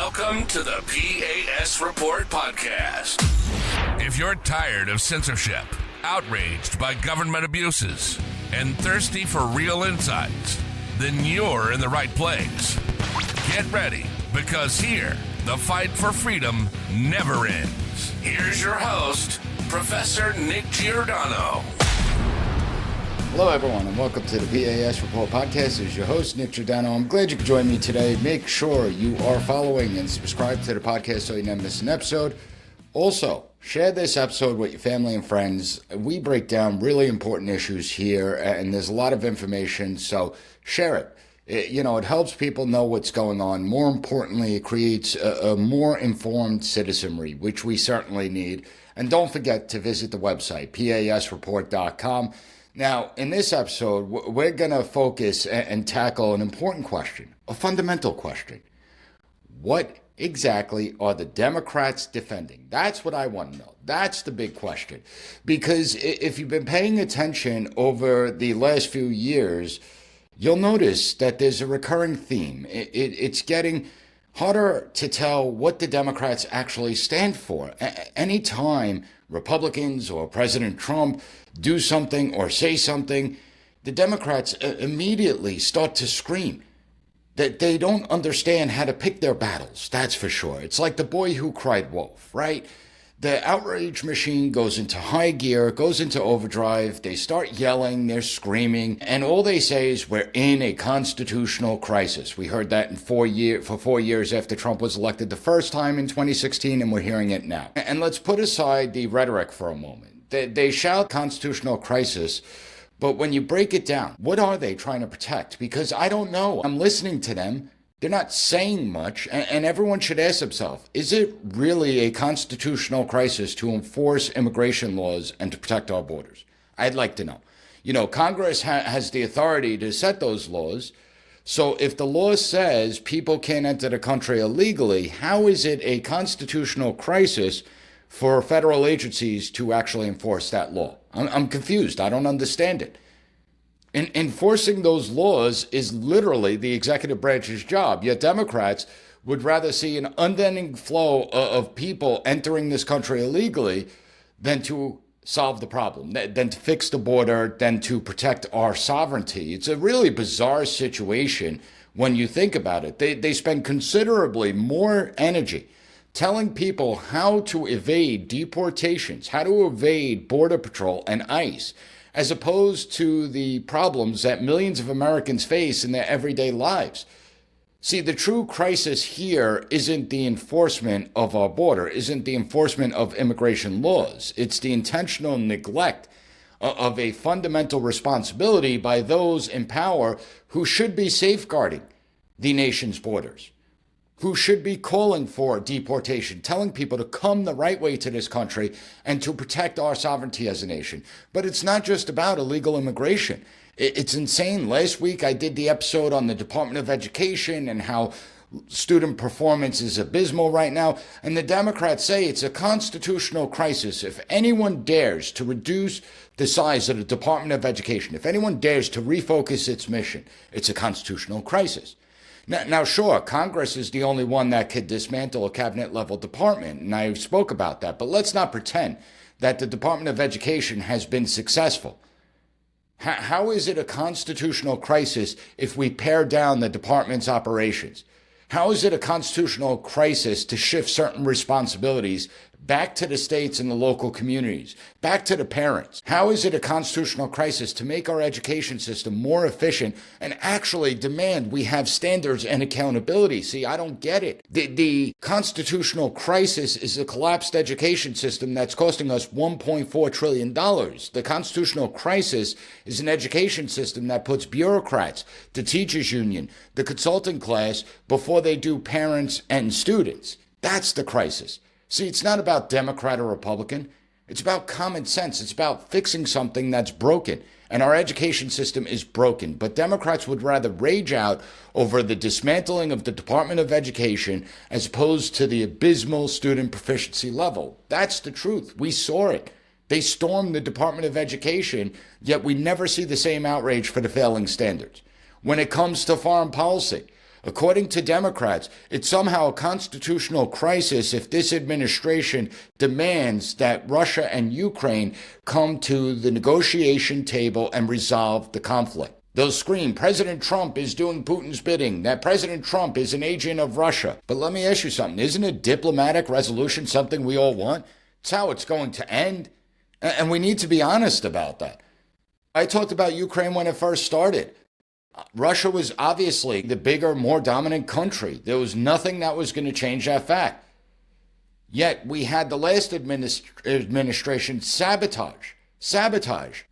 Welcome to the P.A.S. Report podcast. If you're tired of censorship, outraged by government abuses, and thirsty for real insights, then you're in the right place. Get ready, because here, the fight for freedom never ends. Here's your host, Professor Nick Giordano. Hello, everyone, and welcome to the P.A.S. Report podcast. This is your host, Nick Giordano. I'm glad you could join me today. Make sure you are following and subscribe to the podcast so you never miss an episode. Also, share this episode with your family and friends. We break down really important issues here, and there's a lot of information, so share it. It helps people know what's going on. More importantly, it creates a more informed citizenry, which we certainly need. And don't forget to visit the website, pasreport.com. Now, in this episode, we're going to focus and tackle an important question, a fundamental question. What exactly are the Democrats defending? That's what I want to know. That's the big question. Because if you've been paying attention over the last few years, you'll notice that there's a recurring theme. It's getting harder to tell what the Democrats actually stand for. Anytime Republicans or President Trump do something or say something, the Democrats immediately start to scream that they don't understand how to pick their battles. That's for sure. It's like the boy who cried wolf, right? The outrage machine goes into high gear, goes into overdrive. They start yelling, they're screaming, and all they say is we're in a constitutional crisis. We heard that for 4 years after Trump was elected the first time in 2016, and we're hearing it now. And let's put aside the rhetoric for a moment. They shout constitutional crisis, but when you break it down, what are they trying to protect? Because I don't know. I'm listening to them. They're not saying much, and everyone should ask themselves, is it really a constitutional crisis to enforce immigration laws and to protect our borders? I'd like to know. Congress has the authority to set those laws, so if the law says people can't enter the country illegally, how is it a constitutional crisis for federal agencies to actually enforce that law? I'm confused. I don't understand it. Enforcing those laws is literally the executive branch's job. Yet Democrats would rather see an unending flow of people entering this country illegally than to solve the problem, than to fix the border, than to protect our sovereignty. It's a really bizarre situation when you think about it. They spend considerably more energy telling people how to evade deportations, how to evade Border Patrol and ICE, as opposed to the problems that millions of Americans face in their everyday lives. See, the true crisis here isn't the enforcement of our border, isn't the enforcement of immigration laws. It's the intentional neglect of a fundamental responsibility by those in power who should be safeguarding the nation's borders, who should be calling for deportation, telling people to come the right way to this country and to protect our sovereignty as a nation. But it's not just about illegal immigration. It's insane. Last week I did the episode on the Department of Education and how student performance is abysmal right now. And the Democrats say it's a constitutional crisis if anyone dares to reduce the size of the Department of Education, if anyone dares to refocus its mission, it's a constitutional crisis. Now, sure, Congress is the only one that could dismantle a cabinet-level department, and I spoke about that, but let's not pretend that the Department of Education has been successful. How is it a constitutional crisis if we pare down the department's operations? How is it a constitutional crisis to shift certain responsibilities back to the states and the local communities, back to the parents? How is it a constitutional crisis to make our education system more efficient and actually demand we have standards and accountability? See, I don't get it. The constitutional crisis is a collapsed education system that's costing us $1.4 trillion. The constitutional crisis is an education system that puts bureaucrats, the teachers union, the consulting class before they do parents and students. That's the crisis. See, it's not about Democrat or Republican. It's about common sense. It's about fixing something that's broken. And our education system is broken. But Democrats would rather rage out over the dismantling of the Department of Education as opposed to the abysmal student proficiency level. That's the truth. We saw it. They stormed the Department of Education, yet we never see the same outrage for the failing standards. When it comes to foreign policy, According to Democrats, it's somehow a constitutional crisis if this administration demands that Russia and Ukraine come to the negotiation table and resolve the conflict. They'll scream, President Trump is doing Putin's bidding, that President Trump is an agent of Russia. But let me ask you something. Isn't a diplomatic resolution something we all want? It's how it's going to end. And we need to be honest about that. I talked about Ukraine when it first started. Russia was obviously the bigger, more dominant country. There was nothing that was going to change that fact. Yet we had the last administration sabotage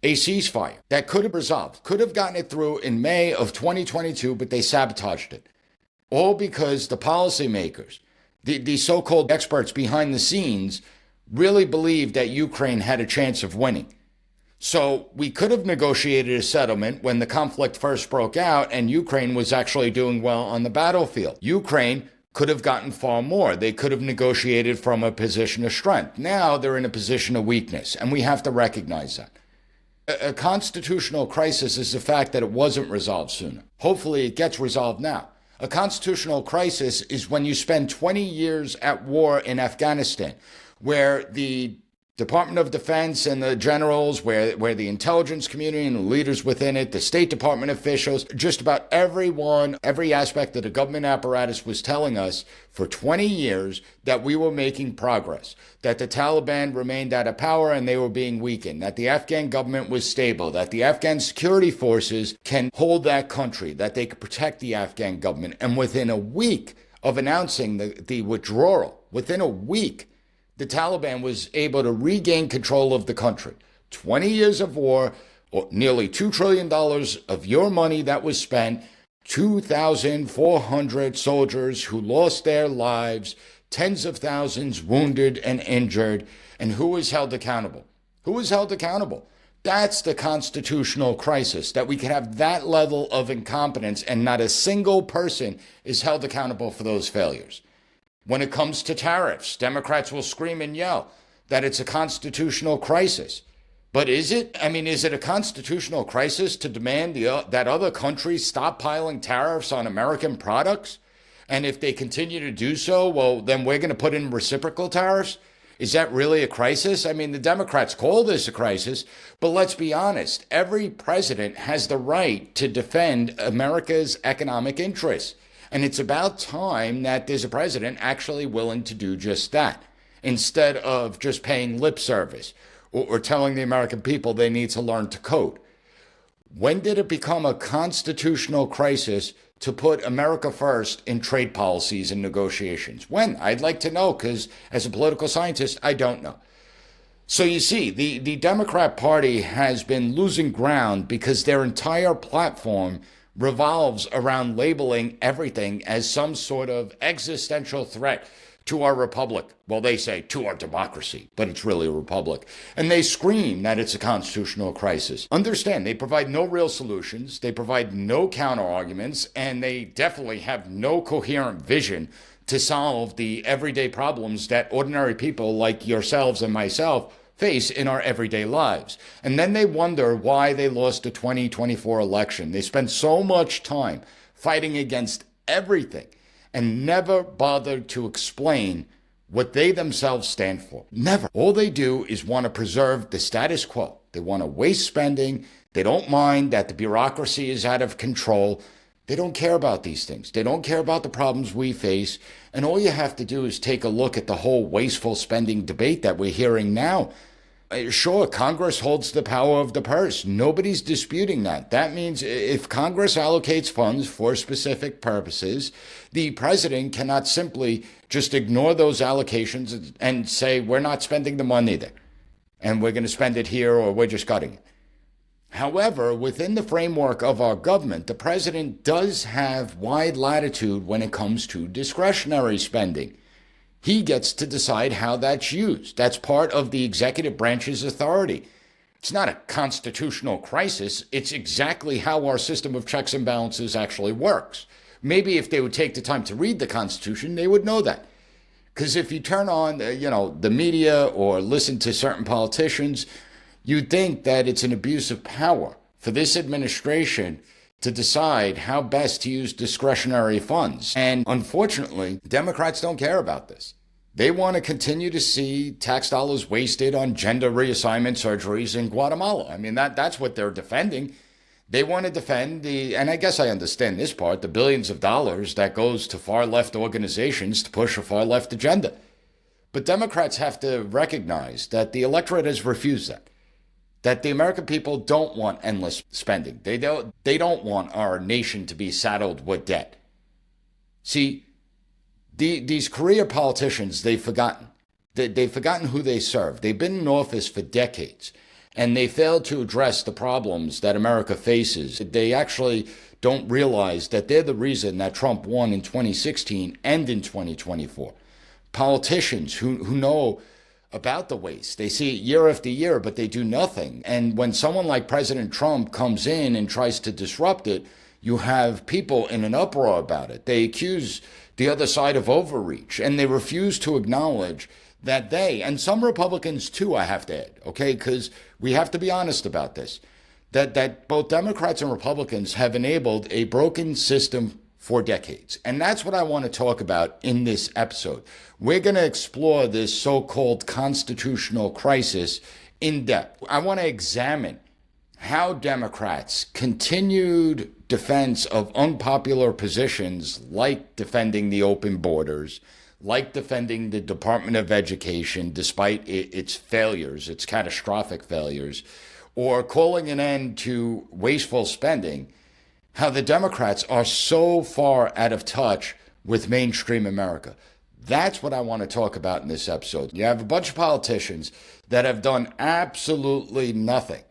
a ceasefire that could have resolved, could have gotten it through in May of 2022, but they sabotaged it. All because the policymakers, the so-called experts behind the scenes, really believed that Ukraine had a chance of winning. So we could have negotiated a settlement when the conflict first broke out and Ukraine was actually doing well on the battlefield. Ukraine could have gotten far more. They could have negotiated from a position of strength. Now they're in a position of weakness, and we have to recognize that. A constitutional crisis is the fact that it wasn't resolved sooner. Hopefully it gets resolved now. A constitutional crisis is when you spend 20 years at war in Afghanistan, where the Department of Defense and the generals, where the intelligence community and the leaders within it, the State Department officials, just about everyone, every aspect of the government apparatus was telling us for 20 years that we were making progress, that the Taliban remained out of power and they were being weakened, that the Afghan government was stable, that the Afghan security forces can hold that country, that they could protect the Afghan government. And within a week of announcing the withdrawal, within a week, the Taliban was able to regain control of the country. 20 years of war, or nearly $2 trillion of your money that was spent, 2,400 soldiers who lost their lives, tens of thousands wounded and injured, and who was held accountable? Who was held accountable? That's the constitutional crisis, that we could have that level of incompetence and not a single person is held accountable for those failures. When it comes to tariffs, Democrats will scream and yell that it's a constitutional crisis. But is it? I mean, is it a constitutional crisis to demand that other countries stop piling tariffs on American products? And if they continue to do so, well, then we're going to put in reciprocal tariffs? Is that really a crisis? I mean, the Democrats call this a crisis, but let's be honest. Every president has the right to defend America's economic interests. And it's about time that there's a president actually willing to do just that, instead of just paying lip service or telling the American people they need to learn to code. When did it become a constitutional crisis to put America first in trade policies and negotiations? When? I'd like to know, because as a political scientist, I don't know. So you see, the Democrat Party has been losing ground because their entire platform revolves around labeling everything as some sort of existential threat to our republic. Well, they say to our democracy, but it's really a republic. And they scream that it's a constitutional crisis. Understand, they provide no real solutions, they provide no counter arguments, and they definitely have no coherent vision to solve the everyday problems that ordinary people like yourselves and myself face in our everyday lives. And then they wonder why they lost the 2024 election. They spend so much time fighting against everything and never bothered to explain what they themselves stand for. Never. All they do is want to preserve the status quo. They want to waste spending. They don't mind that the bureaucracy is out of control. They don't care about these things. They don't care about the problems we face. And all you have to do is take a look at the whole wasteful spending debate that we're hearing now. Sure, Congress holds the power of the purse. Nobody's disputing that. That means if Congress allocates funds for specific purposes, the president cannot simply just ignore those allocations and say, we're not spending the money there, and we're going to spend it here, or we're just cutting it. However, within the framework of our government, the president does have wide latitude when it comes to discretionary spending. He gets to decide how that's used. That's part of the executive branch's authority. It's not a constitutional crisis. It's exactly how our system of checks and balances actually works. Maybe if they would take the time to read the Constitution, they would know that. Because if you turn on, the media or listen to certain politicians, you'd think that it's an abuse of power for this administration to decide how best to use discretionary funds. And unfortunately, Democrats don't care about this. They want to continue to see tax dollars wasted on gender reassignment surgeries in Guatemala. I mean, that's what they're defending. They want to defend and I guess I understand this part, the billions of dollars that goes to far left organizations to push a far left agenda. But Democrats have to recognize that the electorate has refused that the American people don't want endless spending. They don't want our nation to be saddled with debt. See, these career politicians, they've forgotten. They've forgotten who they serve. They've been in office for decades, and they failed to address the problems that America faces. They actually don't realize that they're the reason that Trump won in 2016 and in 2024. Politicians who know about the waste. They see it year after year, but they do nothing. And when someone like President Trump comes in and tries to disrupt it, you have people in an uproar about it. They accuse the other side of overreach, and they refuse to acknowledge that they, and some Republicans too, I have to add, okay, because we have to be honest about this, that both Democrats and Republicans have enabled a broken system for decades. And that's what I want to talk about in this episode. We're going to explore this so-called constitutional crisis in depth. I want to examine how Democrats' continued defense of unpopular positions like defending the open borders, like defending the Department of Education despite its failures, its catastrophic failures, or calling an end to wasteful spending, how the Democrats are so far out of touch with mainstream America. That's what I want to talk about in this episode. You have a bunch of politicians that have done absolutely nothing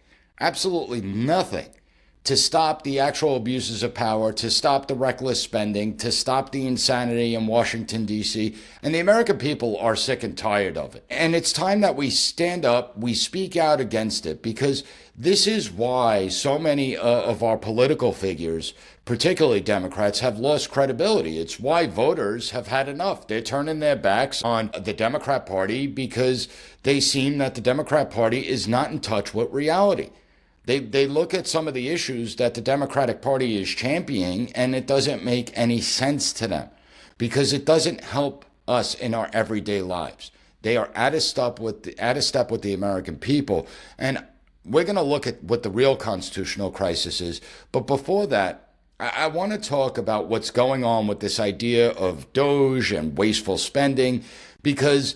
to stop the actual abuses of power, to stop the reckless spending, to stop the insanity in Washington, D.C. And the American people are sick and tired of it. And it's time that we stand up, we speak out against it, because this is why so many of our political figures, particularly Democrats, have lost credibility. It's why voters have had enough. They're turning their backs on the Democrat Party because they seem that the Democrat Party is not in touch with reality. They look at some of the issues that the Democratic Party is championing, and it doesn't make any sense to them because it doesn't help us in our everyday lives. They are out of step with the American people, and we're going to look at what the real constitutional crisis is. But before that, I want to talk about what's going on with this idea of DOGE and wasteful spending, because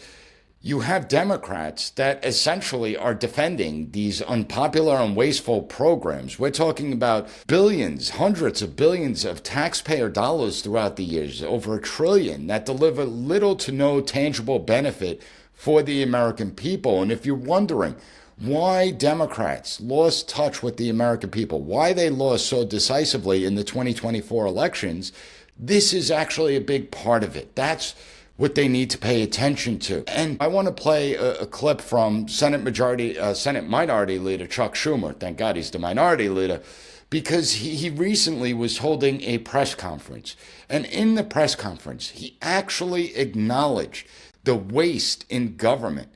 you have Democrats that essentially are defending these unpopular and wasteful programs. We're talking about billions, hundreds of billions of taxpayer dollars throughout the years, over $1 trillion, that deliver little to no tangible benefit for the American people. And if you're wondering why Democrats lost touch with the American people, why they lost so decisively in the 2024 elections, this is actually a big part of it. That's what they need to pay attention to. And I want to play a clip from Senate Minority Leader Chuck Schumer. Thank God he's the Minority Leader, because he recently was holding a press conference. And in the press conference, he actually acknowledged the waste in government.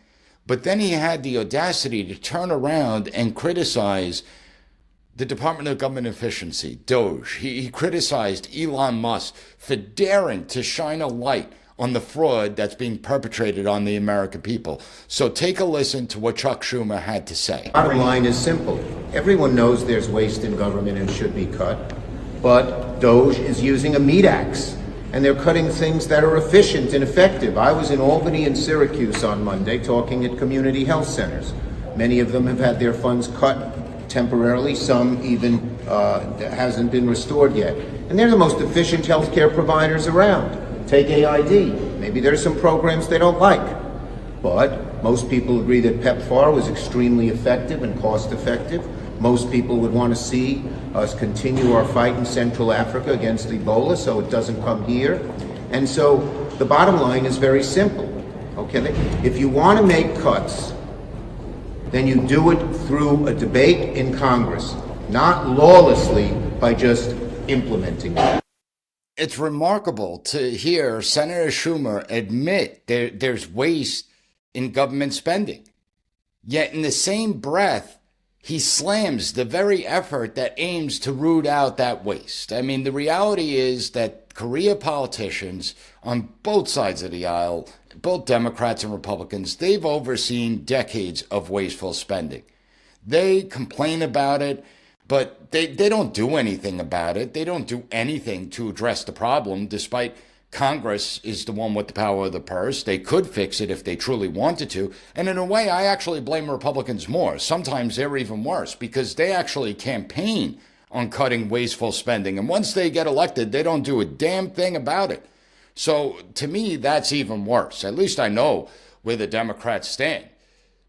But then he had the audacity to turn around and criticize the Department of Government Efficiency, DOGE. He criticized Elon Musk for daring to shine a light on the fraud that's being perpetrated on the American people. So take a listen to what Chuck Schumer had to say. Bottom line is simple. Everyone knows there's waste in government and should be cut, but DOGE is using a meat axe, and they're cutting things that are efficient and effective. I was in Albany and Syracuse on Monday talking at community health centers. Many of them have had their funds cut temporarily, some even hasn't been restored yet. And they're the most efficient healthcare providers around. Take AID. Maybe there's some programs they don't like, but most people agree that PEPFAR was extremely effective and cost effective. Most people would want to see us continue our fight in Central Africa against Ebola so it doesn't come here. And so the bottom line is very simple, okay? If you want to make cuts, then you do it through a debate in Congress, not lawlessly by just implementing it. It's remarkable to hear Senator Schumer admit there's waste in government spending. Yet in the same breath, he slams the very effort that aims to root out that waste. I mean, the reality is that career politicians on both sides of the aisle, both Democrats and Republicans, they've overseen decades of wasteful spending. They complain about it, but they don't do anything about it. They don't do anything to address the problem, despite Congress is the one with the power of the purse. They could fix it if they truly wanted to. And in a way, I actually blame Republicans more. Sometimes they're even worse because they actually campaign on cutting wasteful spending. And once they get elected, they don't do a damn thing about it. So to me, that's even worse. At least I know where the Democrats stand.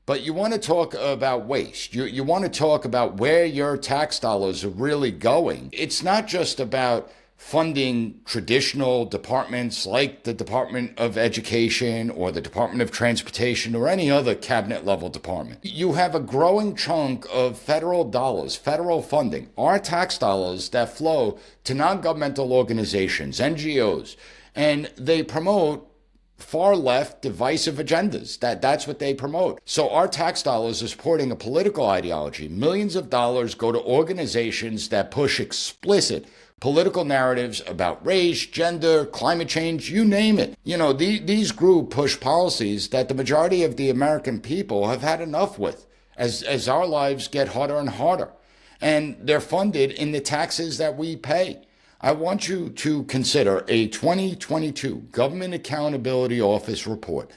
But you want to talk about waste. You want to talk about where your tax dollars are really going. It's not just about funding traditional departments like the Department of Education or the Department of Transportation or any other cabinet level department. You have a growing chunk of federal dollars, federal funding, our tax dollars that flow to non-governmental organizations, NGOs, and they promote far left divisive agendas. That's what they promote. So our tax dollars are supporting a political ideology. Millions of dollars go to organizations that push explicit political narratives about race, gender, climate change, you name it. You know, these groups push policies that the majority of the American people have had enough with as our lives get harder and harder. And they're funded in the taxes that we pay. I want you to consider a 2022 Government Accountability Office report.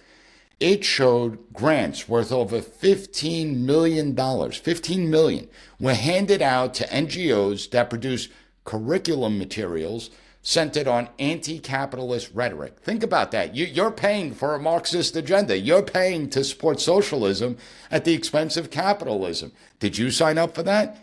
It showed grants worth over $15 million, $15 million, were handed out to NGOs that produce curriculum materials centered on anti-capitalist rhetoric. Think about that. You're paying for a Marxist agenda. You're paying to support socialism at the expense of capitalism. Did you sign up for that?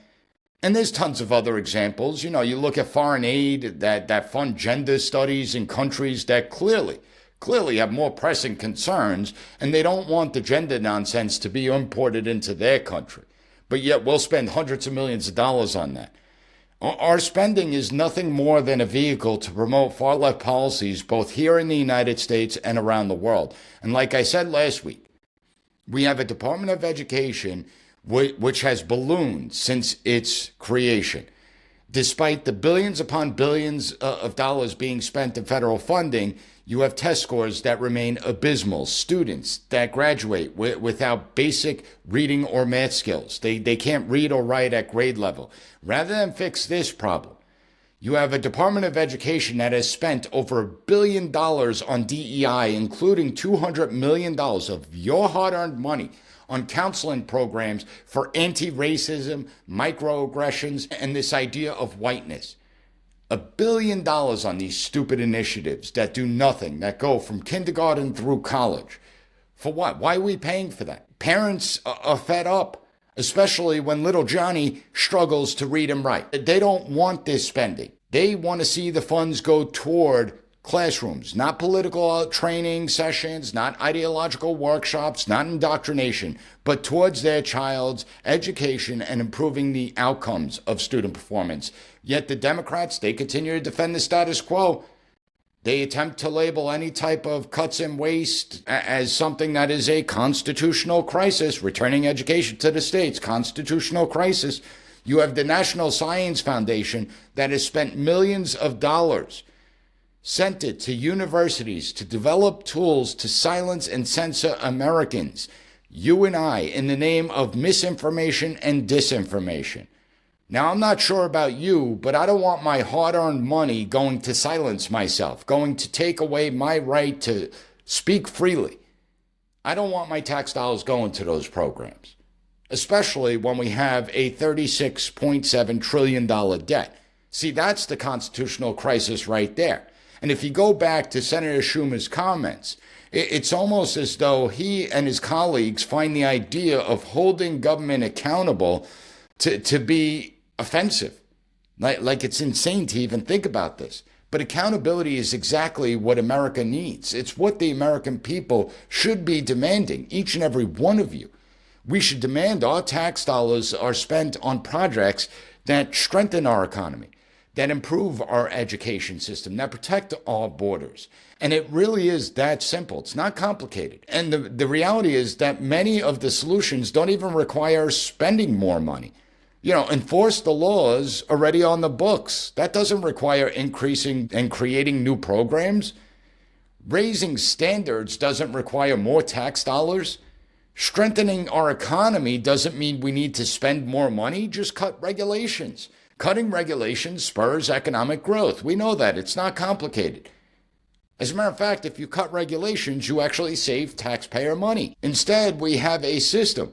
And there's tons of other examples. You know, you look at foreign aid that fund gender studies in countries that clearly have more pressing concerns, and they don't want the gender nonsense to be imported into their country. But yet we'll spend hundreds of millions of dollars on that. Our spending is nothing more than a vehicle to promote far-left policies both here in the United States and around the world. And like I said last week, we have a Department of Education which has ballooned since its creation. Despite the billions upon billions of dollars being spent in federal funding, you have test scores that remain abysmal. Students that graduate without basic reading or math skills. They can't read or write at grade level. Rather than fix this problem, you have a Department of Education that has spent over $1 billion on DEI, including $200 million of your hard-earned money on counseling programs for anti-racism, microaggressions, and this idea of whiteness. $1 billion on these stupid initiatives that do nothing, that go from kindergarten through college. For what? Why are we paying for that? Parents are fed up, especially when little Johnny struggles to read and write. They don't want this spending. They want to see the funds go toward classrooms, not political training sessions, not ideological workshops, not indoctrination, but towards their child's education and improving the outcomes of student performance. Yet the Democrats, they continue to defend the status quo. They attempt to label any type of cuts and waste as something that is a constitutional crisis, returning education to the states, constitutional crisis. You have the National Science Foundation that has spent millions of dollars sent it to universities to develop tools to silence and censor Americans, you and I, in the name of misinformation and disinformation. Now, I'm not sure about you, but I don't want my hard-earned money going to silence myself, going to take away my right to speak freely. I don't want my tax dollars going to those programs, especially when we have a $36.7 trillion debt. See, that's the constitutional crisis right there. And if you go back to Senator Schumer's comments, it's almost as though he and his colleagues find the idea of holding government accountable to be offensive. Like it's insane to even think about this. But accountability is exactly what America needs. It's what the American people should be demanding, each and every one of you. We should demand our tax dollars are spent on projects that strengthen our economy, that improve our education system, that protect our borders. And it really is that simple. It's not complicated. And the reality is that many of the solutions don't even require spending more money. Enforce the laws already on the books. That doesn't require increasing and creating new programs. Raising standards doesn't require more tax dollars. Strengthening our economy doesn't mean we need to spend more money. Just cut regulations. Cutting regulations spurs economic growth. We know that. It's not complicated. As a matter of fact, if you cut regulations, you actually save taxpayer money. Instead, we have a system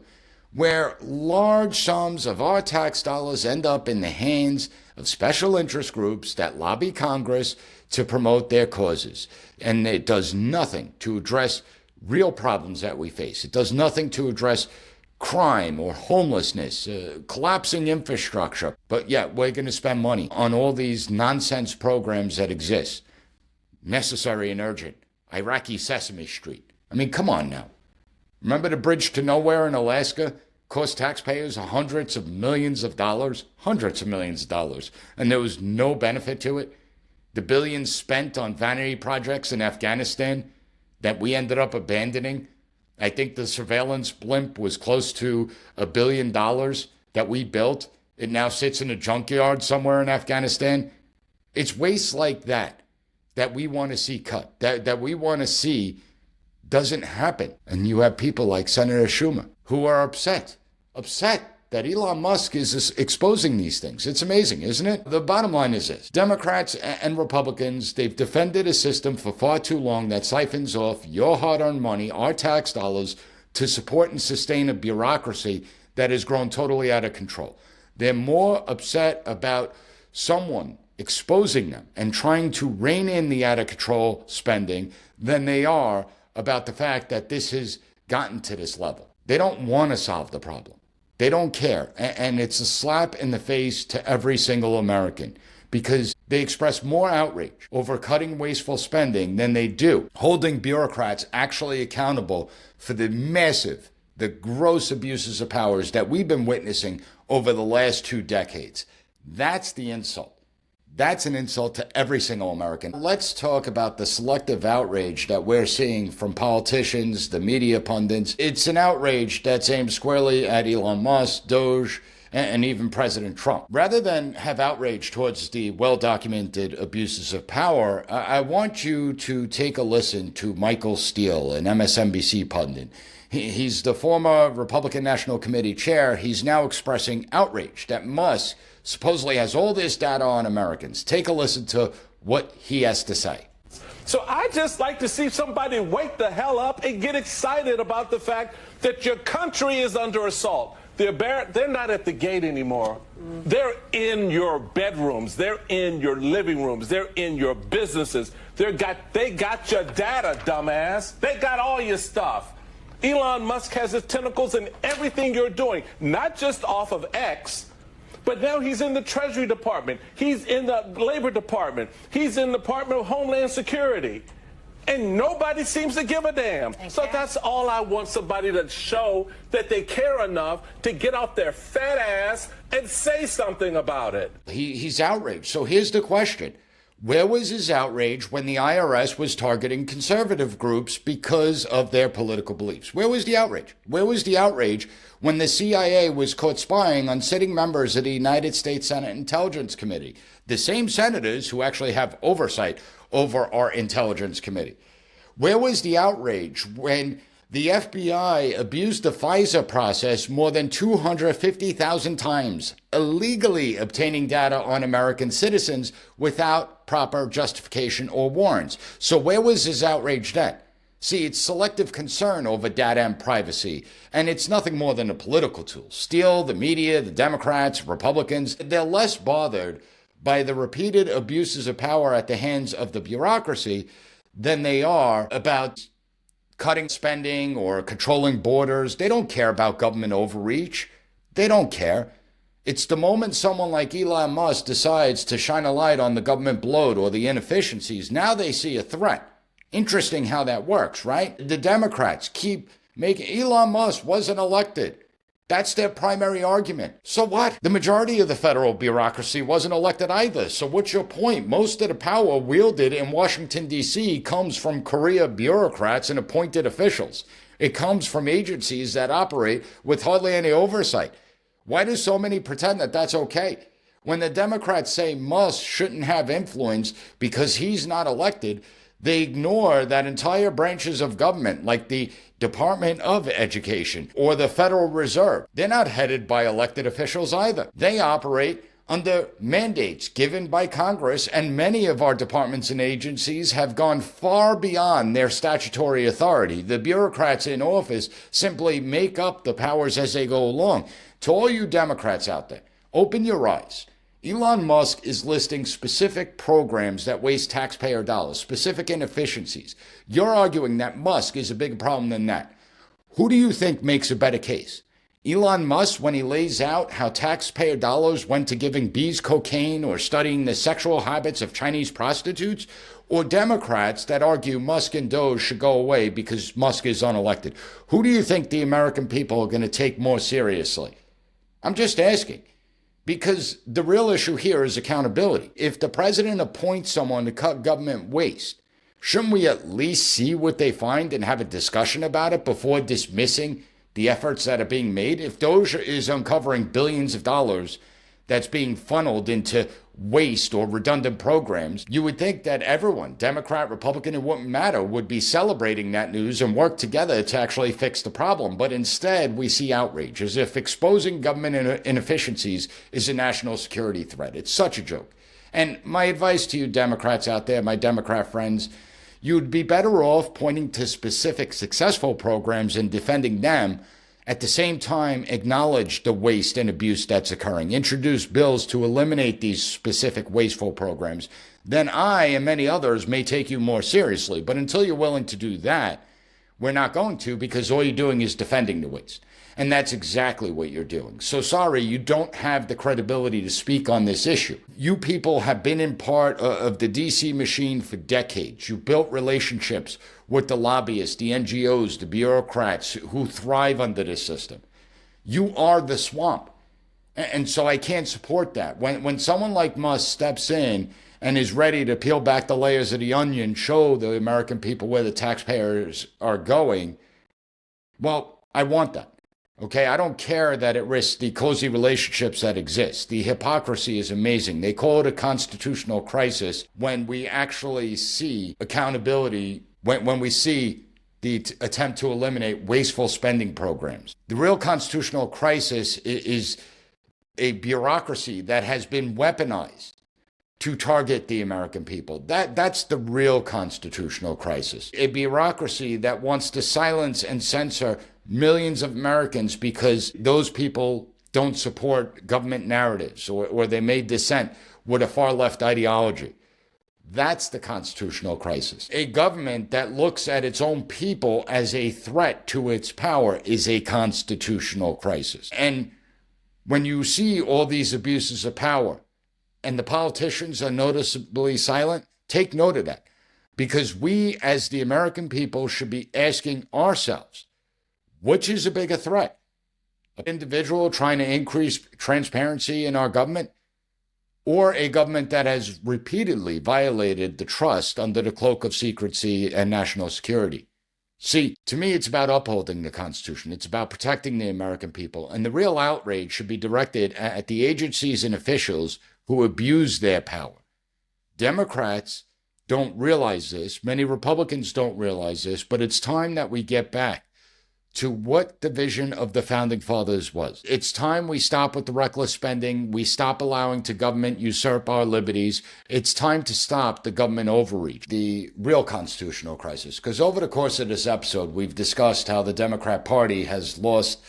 where large sums of our tax dollars end up in the hands of special interest groups that lobby Congress to promote their causes. And it does nothing to address real problems that we face. It does nothing to address crime or homelessness, collapsing infrastructure. But yet we're going to spend money on all these nonsense programs that exist. Necessary and urgent. Iraqi Sesame Street. I mean, come on now. Remember the bridge to nowhere in Alaska? Cost taxpayers hundreds of millions of dollars, and there was no benefit to it. The billions spent on vanity projects in Afghanistan that we ended up abandoning. I think the surveillance blimp was close to $1 billion that we built. It now sits in a junkyard somewhere in Afghanistan. It's waste like that we want to see cut, that we want to see doesn't happen. And you have people like Senator Schumer who are upset that Elon Musk is exposing these things. It's amazing, isn't it? The bottom line is this. Democrats and Republicans, they've defended a system for far too long that siphons off your hard-earned money, our tax dollars, to support and sustain a bureaucracy that has grown totally out of control. They're more upset about someone exposing them and trying to rein in the out-of-control spending than they are about the fact that this has gotten to this level. They don't want to solve the problem. They don't care. And it's a slap in the face to every single American because they express more outrage over cutting wasteful spending than they do holding bureaucrats actually accountable for the gross abuses of powers that we've been witnessing over the last 2 decades. That's the insult. That's an insult to every single American. Let's talk about the selective outrage that we're seeing from politicians, the media pundits. It's an outrage that's aimed squarely at Elon Musk, Doge, and even President Trump. Rather than have outrage towards the well-documented abuses of power, I want you to take a listen to Michael Steele, an MSNBC pundit. He's the former Republican National Committee chair. He's now expressing outrage that Musk supposedly has all this data on Americans. Take a listen to what he has to say. So I just like to see somebody wake the hell up and get excited about the fact that your country is under assault. They're not at the gate anymore. They're in your bedrooms. They're in your living rooms. They're in your businesses. They got your data, dumbass. They got all your stuff. Elon Musk has his tentacles in everything you're doing, not just off of X, but now he's in the Treasury Department. He's in the Labor Department. He's in the Department of Homeland Security. And nobody seems to give a damn. Exactly. So that's all I want, somebody to show that they care enough to get off their fat ass and say something about it. He's outraged. So here's the question. Where was his outrage when the IRS was targeting conservative groups because of their political beliefs? Where was the outrage? Where was the outrage when the CIA was caught spying on sitting members of the United States Senate Intelligence Committee, the same senators who actually have oversight over our Intelligence Committee? Where was the outrage when the FBI abused the FISA process more than 250,000 times, illegally obtaining data on American citizens without proper justification or warrants? So where was his outrage then? See, it's selective concern over data and privacy, and it's nothing more than a political tool. Steele, the media, the Democrats, Republicans, they're less bothered by the repeated abuses of power at the hands of the bureaucracy than they are about cutting spending or controlling borders. They don't care about government overreach. They don't care. It's the moment someone like Elon Musk decides to shine a light on the government bloat or the inefficiencies, now they see a threat. Interesting how that works, right? The Democrats keep making... Elon Musk wasn't elected. That's their primary argument. So what? The majority of the federal bureaucracy wasn't elected either. So what's your point? Most of the power wielded in Washington, D.C. comes from career bureaucrats and appointed officials. It comes from agencies that operate with hardly any oversight. Why do so many pretend that that's okay? When the Democrats say Musk shouldn't have influence because he's not elected, they ignore that entire branches of government, like the Department of Education or the Federal Reserve, they're not headed by elected officials either. They operate under mandates given by Congress, and many of our departments and agencies have gone far beyond their statutory authority. The bureaucrats in office simply make up the powers as they go along. To all you Democrats out there, open your eyes. Elon Musk is listing specific programs that waste taxpayer dollars, specific inefficiencies. You're arguing that Musk is a bigger problem than that. Who do you think makes a better case? Elon Musk, when he lays out how taxpayer dollars went to giving bees cocaine or studying the sexual habits of Chinese prostitutes? Or Democrats that argue Musk and Doge should go away because Musk is unelected? Who do you think the American people are going to take more seriously? I'm just asking. Because the real issue here is accountability. If the president appoints someone to cut government waste, shouldn't we at least see what they find and have a discussion about it before dismissing the efforts that are being made? If Doge is uncovering billions of dollars that's being funneled into waste or redundant programs, you would think that everyone, Democrat, Republican, it wouldn't matter, would be celebrating that news and work together to actually fix the problem. But instead, we see outrage, as if exposing government inefficiencies is a national security threat. It's such a joke. And my advice to you Democrats out there, my Democrat friends, you'd be better off pointing to specific successful programs and defending them. At the same time, acknowledge the waste and abuse that's occurring. Introduce bills to eliminate these specific wasteful programs. Then I and many others may take you more seriously. But until you're willing to do that, we're not going to, because all you're doing is defending the waste. And that's exactly what you're doing. So sorry, you don't have the credibility to speak on this issue. You people have been in part of the DC machine for decades. You built relationships with the lobbyists, the NGOs, the bureaucrats who thrive under this system. You are the swamp. And so I can't support that. When someone like Musk steps in and is ready to peel back the layers of the onion, show the American people where the taxpayers are going, well, I want that. Okay, I don't care that it risks the cozy relationships that exist. The hypocrisy is amazing. They call it a constitutional crisis when we actually see accountability, when we see the attempt to eliminate wasteful spending programs. The real constitutional crisis is a bureaucracy that has been weaponized to target the American people. That's the real constitutional crisis. A bureaucracy that wants to silence and censor millions of Americans because those people don't support government narratives or they may dissent with a far left ideology. That's the constitutional crisis. A government that looks at its own people as a threat to its power is a constitutional crisis. And when you see all these abuses of power and the politicians are noticeably silent, take note of that. Because we, as the American people, should be asking ourselves, which is a bigger threat? An individual trying to increase transparency in our government, or a government that has repeatedly violated the trust under the cloak of secrecy and national security? See, to me, it's about upholding the Constitution. It's about protecting the American people. And the real outrage should be directed at the agencies and officials who abuse their power. Democrats don't realize this. Many Republicans don't realize this, but it's time that we get back to what the vision of the Founding Fathers was. It's time we stop with the reckless spending. We stop allowing the government usurp our liberties. It's time to stop the government overreach, the real constitutional crisis. Because over the course of this episode, we've discussed how the Democrat Party has lost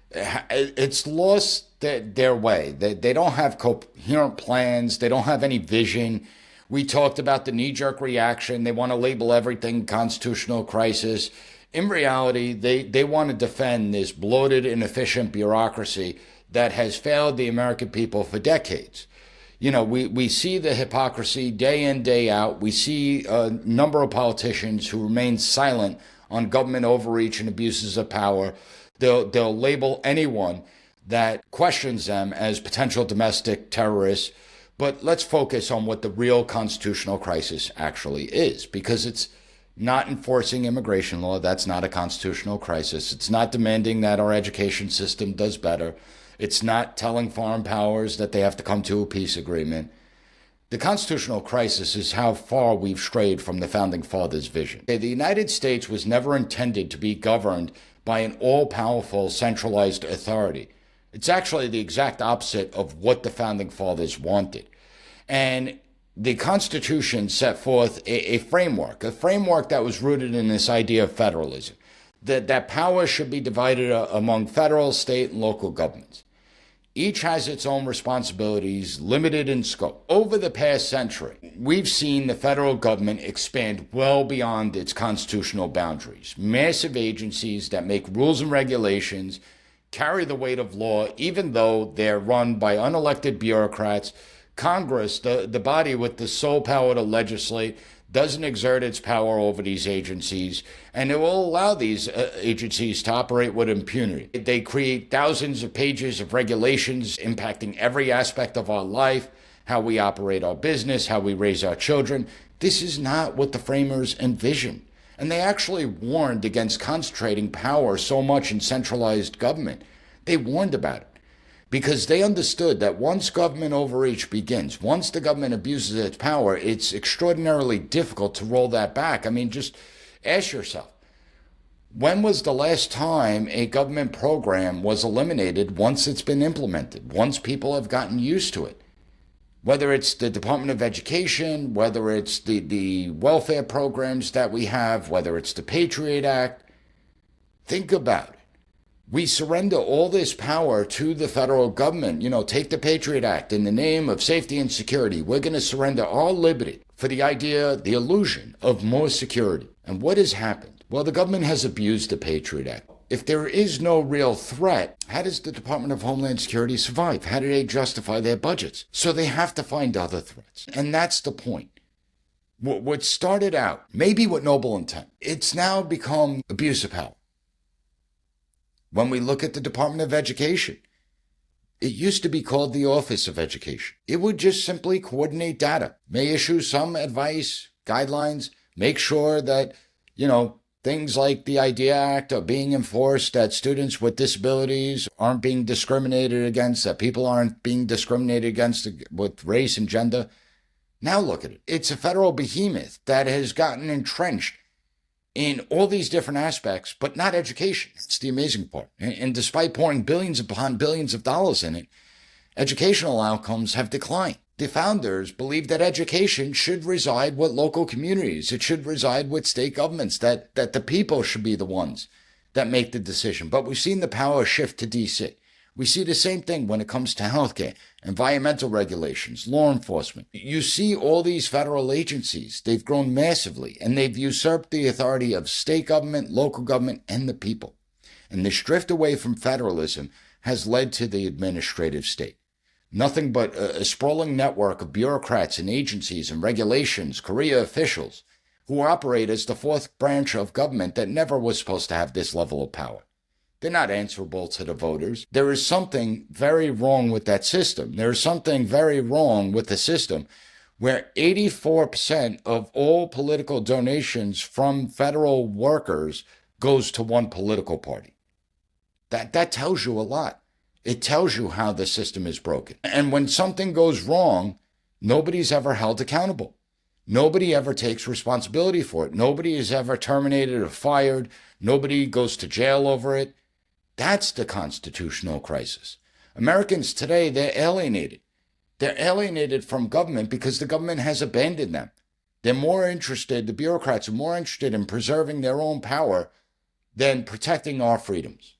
their way. They don't have coherent plans. They don't have any vision. We talked about the knee-jerk reaction. They want to label everything constitutional crisis. In reality, they want to defend this bloated, inefficient bureaucracy that has failed the American people for decades. You know, we see the hypocrisy day in, day out. We see a number of politicians who remain silent on government overreach and abuses of power. They'll label anyone that questions them as potential domestic terrorists. But let's focus on what the real constitutional crisis actually is, because it's not enforcing immigration law. That's not a constitutional crisis. It's not demanding that our education system does better. It's not telling foreign powers that they have to come to a peace agreement. The constitutional crisis is how far we've strayed from the Founding Fathers' vision. The United States was never intended to be governed by an all-powerful centralized authority. It's actually the exact opposite of what the Founding Fathers wanted. And the Constitution set forth a framework that was rooted in this idea of federalism, that power should be divided among federal, state, and local governments. Each has its own responsibilities, limited in scope. Over the past century, we've seen the federal government expand well beyond its constitutional boundaries. Massive agencies that make rules and regulations carry the weight of law, even though they're run by unelected bureaucrats. Congress, the body with the sole power to legislate, doesn't exert its power over these agencies, and it will allow these agencies to operate with impunity. They create thousands of pages of regulations impacting every aspect of our life, how we operate our business, how we raise our children. This is not what the framers envisioned. And they actually warned against concentrating power so much in centralized government. They warned about it because they understood that once government overreach begins, once the government abuses its power, it's extraordinarily difficult to roll that back. I mean, just ask yourself, when was the last time a government program was eliminated once it's been implemented, once people have gotten used to it? Whether it's the Department of Education, whether it's the welfare programs that we have, whether it's the Patriot Act, think about it. We surrender all this power to the federal government. Take the Patriot Act. In the name of safety and security, we're going to surrender our liberty for the idea, the illusion of more security. And what has happened? Well, the government has abused the Patriot Act. If there is no real threat, how does the Department of Homeland Security survive? How do they justify their budgets? So they have to find other threats. And that's the point. What started out, maybe with noble intent, it's now become abuse of power. When we look at the Department of Education, it used to be called the Office of Education. It would just simply coordinate data, may issue some advice, guidelines, make sure that, things like the IDEA Act are being enforced, that students with disabilities aren't being discriminated against, that people aren't being discriminated against with race and gender. Now look at it. It's a federal behemoth that has gotten entrenched in all these different aspects, but not education. That's the amazing part. And despite pouring billions upon billions of dollars in it, educational outcomes have declined. The founders believed that education should reside with local communities. It should reside with state governments, that the people should be the ones that make the decision. But we've seen the power shift to D.C. We see the same thing when it comes to healthcare, environmental regulations, law enforcement. You see all these federal agencies, they've grown massively, and they've usurped the authority of state government, local government, and the people. And this drift away from federalism has led to the administrative state. Nothing but a sprawling network of bureaucrats and agencies and regulations, career officials, who operate as the fourth branch of government that never was supposed to have this level of power. They're not answerable to the voters. There is something very wrong with that system. There is something very wrong with the system where 84% of all political donations from federal workers goes to one political party. That tells you a lot. It tells you how the system is broken. And when something goes wrong, nobody's ever held accountable. Nobody ever takes responsibility for it. Nobody is ever terminated or fired. Nobody goes to jail over it. That's the constitutional crisis. Americans today, they're alienated. They're alienated from government because the government has abandoned them. They're more interested, the bureaucrats are more interested in preserving their own power than protecting our freedoms.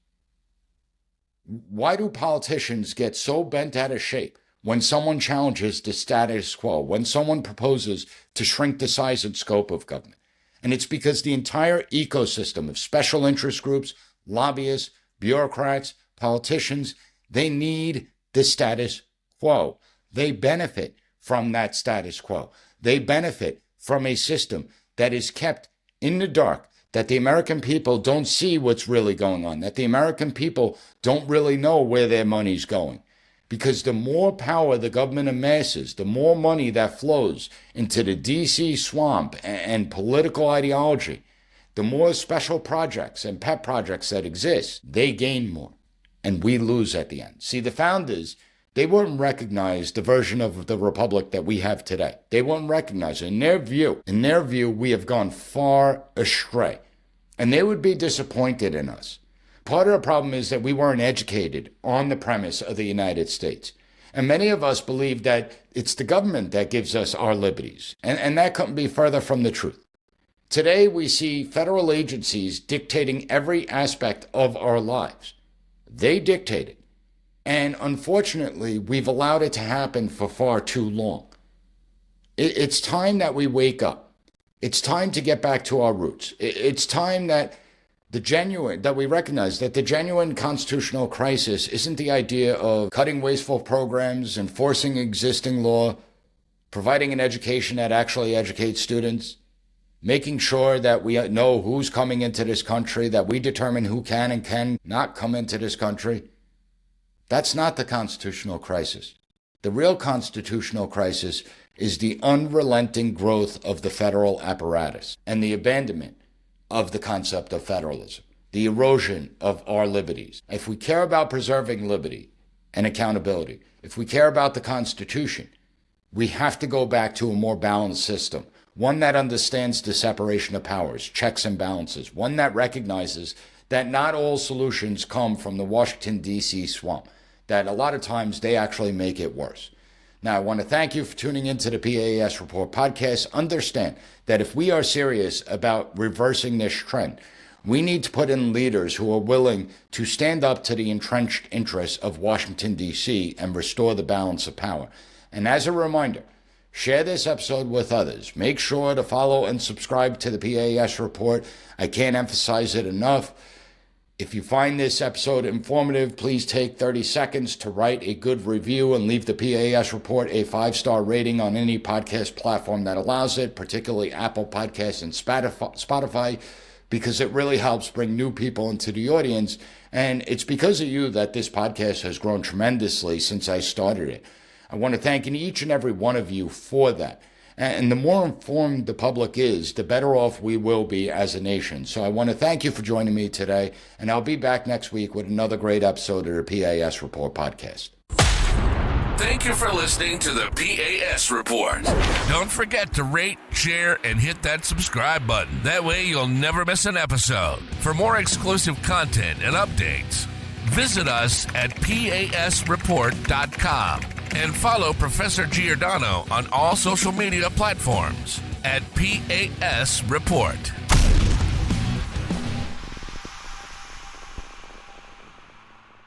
Why do politicians get so bent out of shape when someone challenges the status quo, when someone proposes to shrink the size and scope of government? And it's because the entire ecosystem of special interest groups, lobbyists, bureaucrats, politicians, they need the status quo. They benefit from that status quo. They benefit from a system that is kept in the dark, that the American people don't see what's really going on, that the American people don't really know where their money's going. Because the more power the government amasses, the more money that flows into the DC swamp and political ideology, the more special projects and pet projects that exist, they gain more. And we lose at the end. See, the founders, they wouldn't recognize the version of the republic that we have today. They wouldn't recognize it. In their view, we have gone far astray. And they would be disappointed in us. Part of the problem is that we weren't educated on the premise of the United States. And many of us believe that it's the government that gives us our liberties. And that couldn't be further from the truth. Today, we see federal agencies dictating every aspect of our lives. They dictate it. And unfortunately, we've allowed it to happen for far too long. It's time that we wake up. It's time to get back to our roots. It's time that we recognize that the genuine constitutional crisis isn't the idea of cutting wasteful programs, enforcing existing law, providing an education that actually educates students, making sure that we know who's coming into this country, that we determine who can and can not come into this country. That's not the constitutional crisis. The real constitutional crisis is the unrelenting growth of the federal apparatus and the abandonment of the concept of federalism, the erosion of our liberties. If we care about preserving liberty and accountability, if we care about the Constitution, we have to go back to a more balanced system, one that understands the separation of powers, checks and balances, one that recognizes that not all solutions come from the Washington, D.C. swamp, that a lot of times they actually make it worse. Now, I want to thank you for tuning into the P.A.S. Report podcast. Understand that if we are serious about reversing this trend, we need to put in leaders who are willing to stand up to the entrenched interests of Washington, D.C. and restore the balance of power. And as a reminder, share this episode with others. Make sure to follow and subscribe to the P.A.S. Report. I can't emphasize it enough. If you find this episode informative, please take 30 seconds to write a good review and leave the P.A.S. Report a 5-star rating on any podcast platform that allows it, particularly Apple Podcasts and Spotify, because it really helps bring new people into the audience. And it's because of you that this podcast has grown tremendously since I started it. I want to thank each and every one of you for that. And the more informed the public is, the better off we will be as a nation. So I want to thank you for joining me today, and I'll be back next week with another great episode of the P.A.S. Report podcast. Thank you for listening to the P.A.S. Report. Don't forget to rate, share, and hit that subscribe button. That way you'll never miss an episode. For more exclusive content and updates, visit us at PASreport.com. And follow Professor Giordano on all social media platforms at P.A.S. Report.